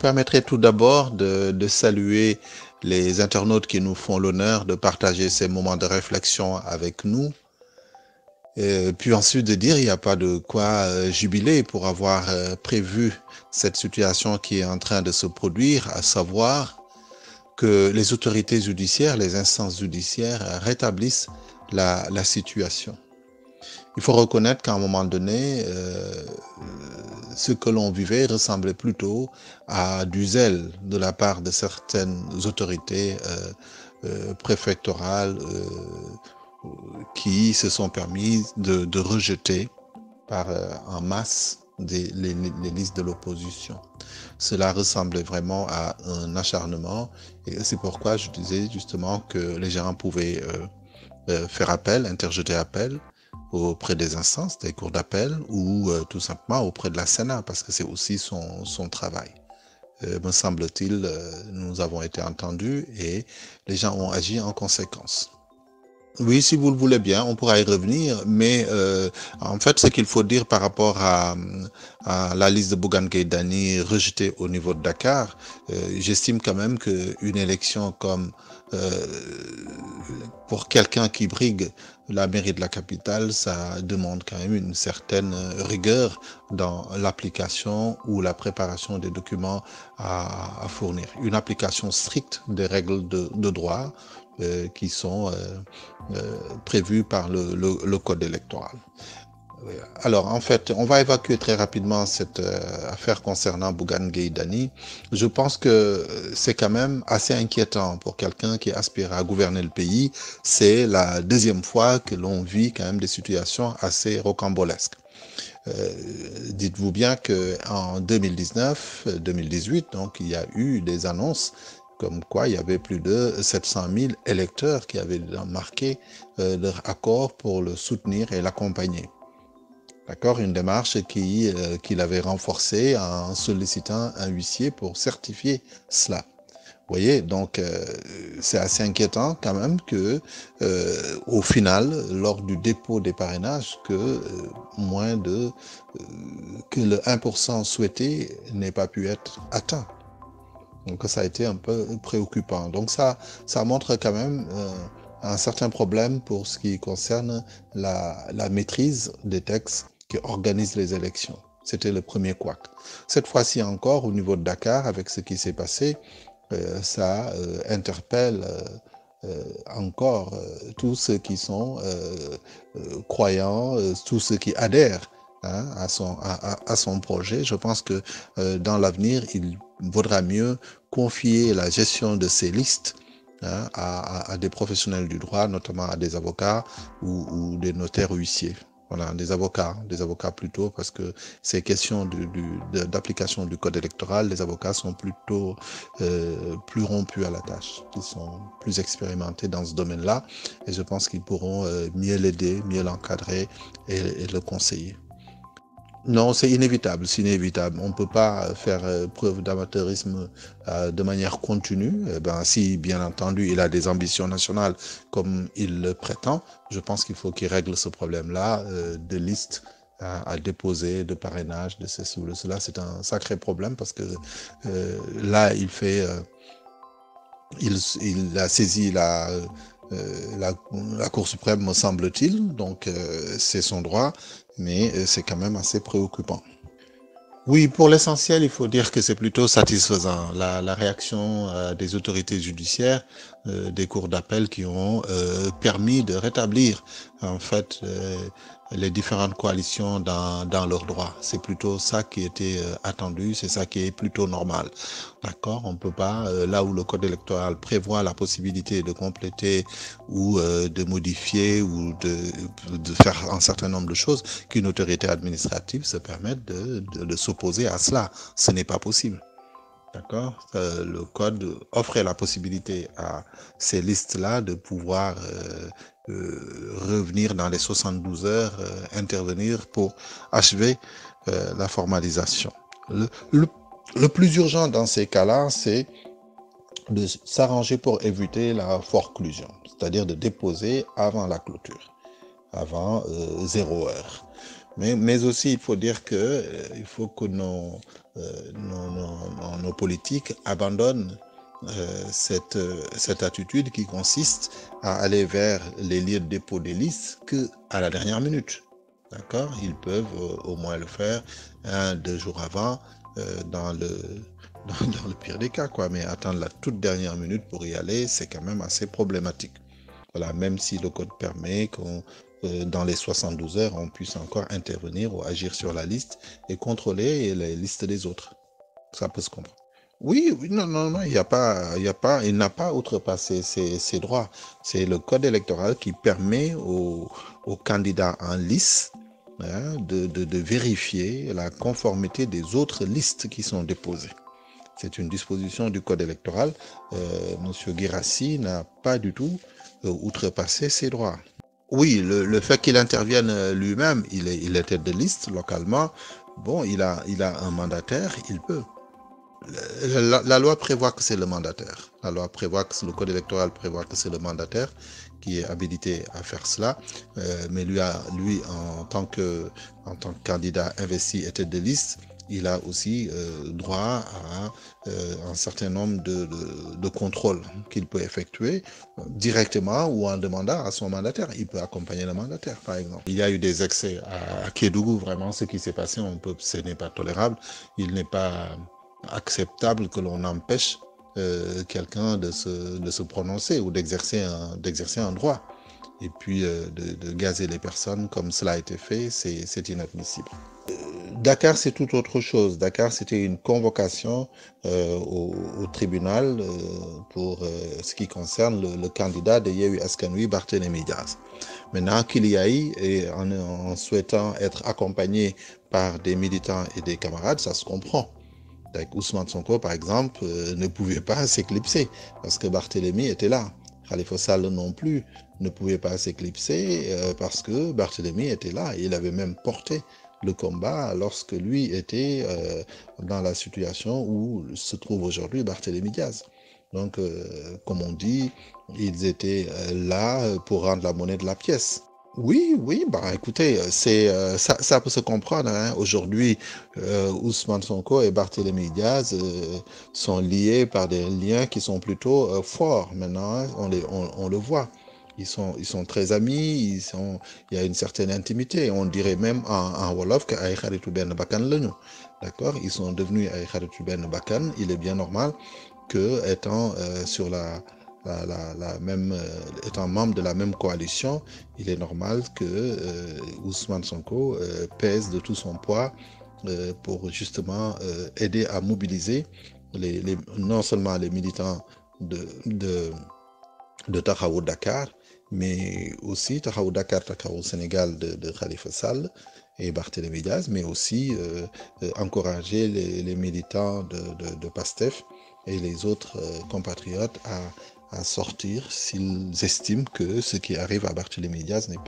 permettrai tout d'abord de saluer les internautes qui nous font l'honneur de partager ces moments de réflexion avec nous. Puis ensuite de dire, il n'y a pas de quoi jubiler pour avoir prévu cette situation qui est en train de se produire, à savoir que les autorités judiciaires, les instances judiciaires rétablissent la situation. Il faut reconnaître qu'à un moment donné, ce que l'on vivait ressemblait plutôt à du zèle de la part de certaines autorités préfectorales qui se sont permis de rejeter en masse les listes de l'opposition. Cela ressemblait vraiment à un acharnement et c'est pourquoi je disais justement que les gens pouvaient faire appel, interjeter appel auprès des instances, des cours d'appel ou tout simplement auprès de la Sénat parce que c'est aussi son travail. Me semble-t-il, nous avons été entendus et les gens ont agi en conséquence. Oui, si vous le voulez bien, on pourra y revenir, mais en fait, ce qu'il faut dire par rapport à la liste de Bougane Gueye Dany rejetée au niveau de Dakar, j'estime quand même qu'une élection comme pour quelqu'un qui brigue la mairie de la capitale, ça demande quand même une certaine rigueur dans l'application ou la préparation des documents à fournir. Une application stricte des règles de droit qui sont prévues par le code électoral. Alors, en fait, on va évacuer très rapidement cette affaire concernant Bougane Gueye Dany. Je pense que c'est quand même assez inquiétant pour quelqu'un qui aspire à gouverner le pays. C'est la deuxième fois que l'on vit quand même des situations assez rocambolesques. Dites-vous bien qu'en 2019-2018, donc il y a eu des annonces comme quoi il y avait plus de 700 000 électeurs qui avaient marqué leur accord pour le soutenir et l'accompagner. D'accord, une démarche qu'il avait renforcée en sollicitant un huissier pour certifier cela. Vous voyez, donc c'est assez inquiétant quand même que, au final, lors du dépôt des parrainages, que que le 1% souhaité n'ait pas pu être atteint. Donc ça a été un peu préoccupant. Donc ça montre quand même un certain problème pour ce qui concerne la maîtrise des textes qui organisent les élections. C'était le premier couac. Cette fois-ci encore, au niveau de Dakar, avec ce qui s'est passé, ça interpelle encore tous ceux qui sont croyants, tous ceux qui adhèrent à son projet. Je pense que dans l'avenir, il vaudra mieux confier la gestion de ces listes à des professionnels du droit, notamment à des avocats ou des notaires huissiers. Voilà, des avocats plutôt, parce que ces questions d'application du code électoral, les avocats sont plutôt plus rompus à la tâche. Ils sont plus expérimentés dans ce domaine-là et je pense qu'ils pourront mieux l'aider, mieux l'encadrer et le conseiller. Non, c'est inévitable, c'est inévitable. On ne peut pas faire preuve d'amateurisme de manière continue. Eh ben, si, bien entendu, il a des ambitions nationales comme il le prétend, je pense qu'il faut qu'il règle ce problème-là de liste à déposer, de parrainage, de ceci ou de cela. C'est un sacré problème parce que là, il a saisi la Cour suprême, me semble-t-il, donc c'est son droit, mais c'est quand même assez préoccupant. Oui, pour l'essentiel, il faut dire que c'est plutôt satisfaisant. La réaction des autorités judiciaires, des cours d'appel qui ont permis de rétablir en fait les différentes coalitions dans leurs droits. C'est plutôt ça qui était attendu, c'est ça qui est plutôt normal. D'accord? On ne peut pas, là où le code électoral prévoit la possibilité de compléter ou de modifier ou de faire un certain nombre de choses, qu'une autorité administrative se permette de s'opposer à cela. Ce n'est pas possible. D'accord? Le code offrait la possibilité à ces listes-là de pouvoir revenir dans les 72 heures, intervenir pour achever la formalisation. Le plus urgent dans ces cas-là, c'est de s'arranger pour éviter la forclusion, c'est-à-dire de déposer avant la clôture, avant 0 heure. Mais aussi, il faut dire que il faut que nos politiques abandonnent cette attitude qui consiste à aller vers les lieux de dépôt des listes qu'à la dernière minute. D'accord? Ils peuvent au moins le faire 1, 2 jours avant, dans le pire des cas, quoi. Mais attendre la toute dernière minute pour y aller, c'est quand même assez problématique. Voilà, même si le code permet qu'on dans les 72 heures, on puisse encore intervenir ou agir sur la liste et contrôler les listes des autres. Ça peut se comprendre. Oui, oui, non, non, non, il n'a pas outrepassé ses droits. C'est le code électoral qui permet aux candidats en lice, hein, de vérifier la conformité des autres listes qui sont déposées. C'est une disposition du code électoral. Monsieur Guirassy n'a pas du tout outrepassé ses droits. Oui, le fait qu'il intervienne lui-même, il est tête de liste localement. Bon, il a un mandataire, il peut. La loi prévoit que c'est le mandataire. La loi prévoit que le code électoral prévoit que c'est le mandataire qui est habilité à faire cela. Mais lui, en tant que candidat investi et tête de liste, il a aussi droit à un certain nombre de contrôles qu'il peut effectuer directement ou en demandant à son mandataire. Il peut accompagner le mandataire, par exemple. Il y a eu des excès à Kédougou, vraiment, ce qui s'est passé, ce n'est pas tolérable. Il n'est pas acceptable que l'on empêche quelqu'un de se prononcer ou d'exercer un droit. Et puis de gazer les personnes comme cela a été fait, c'est inadmissible. Dakar, c'est tout autre chose. Dakar, c'était une convocation au tribunal pour ce qui concerne le candidat de Yewwi Askan Wi, Barthélémy Diaz. Maintenant qu'il y aille, et en souhaitant être accompagné par des militants et des camarades, ça se comprend. Avec Ousmane Sonko, par exemple, ne pouvait pas s'éclipser parce que Barthélémy était là. Khalifa Sall non plus ne pouvait pas s'éclipser parce que Barthélémy était là. Il avait même porté le combat lorsque lui était dans la situation où se trouve aujourd'hui Barthélémy Diaz. Donc, comme on dit, ils étaient là pour rendre la monnaie de la pièce. Oui, oui, bah écoutez, ça peut se comprendre, hein. Aujourd'hui, Ousmane Sonko et Barthélémy Diaz sont liés par des liens qui sont plutôt forts. Maintenant, hein, on le voit. Ils sont très amis, il y a une certaine intimité. On dirait même en Wolof que ay xaritu benn bakkan lañu. D'accord? Ils sont devenus ay xaritu benn bakkan. Il est bien normal que, étant sur la même, étant membre de la même coalition, il est normal que Ousmane Sonko pèse de tout son poids pour justement aider à mobiliser non seulement les militants de Taxawu Dakar, mais aussi Taxawu Dakar, Taxawu Sénégal de Khalifa Sall et Barthélémy Diaz, mais aussi encourager les militants de PASTEF et les autres compatriotes à sortir s'ils estiment que ce qui arrive à Barthélémy Diaz n'est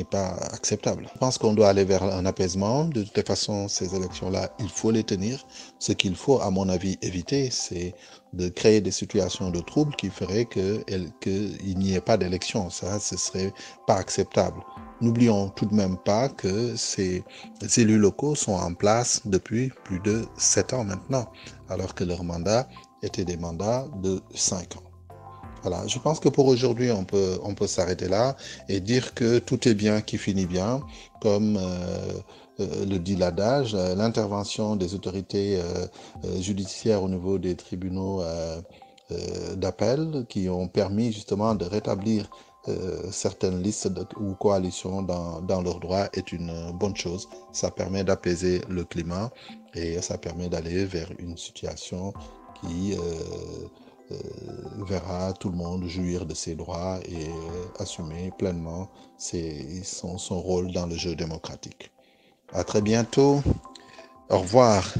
pas acceptable. Je pense qu'on doit aller vers un apaisement. De toute façon, ces élections-là, il faut les tenir. Ce qu'il faut, à mon avis, éviter, c'est de créer des situations de trouble qui feraient qu'il n'y ait pas d'élection. Ça, ce serait pas acceptable. N'oublions tout de même pas que ces élus locaux sont en place depuis plus de 7 ans maintenant, alors que leur mandat était des mandats de 5 ans. Voilà, je pense que pour aujourd'hui, on peut s'arrêter là et dire que tout est bien qui finit bien, comme le dit l'adage, l'intervention des autorités judiciaires au niveau des tribunaux d'appel qui ont permis justement de rétablir certaines listes ou coalitions dans leurs droits est une bonne chose. Ça permet d'apaiser le climat et ça permet d'aller vers une situation qui verra tout le monde jouir de ses droits et assumer pleinement son rôle dans le jeu démocratique. À très bientôt. Au revoir.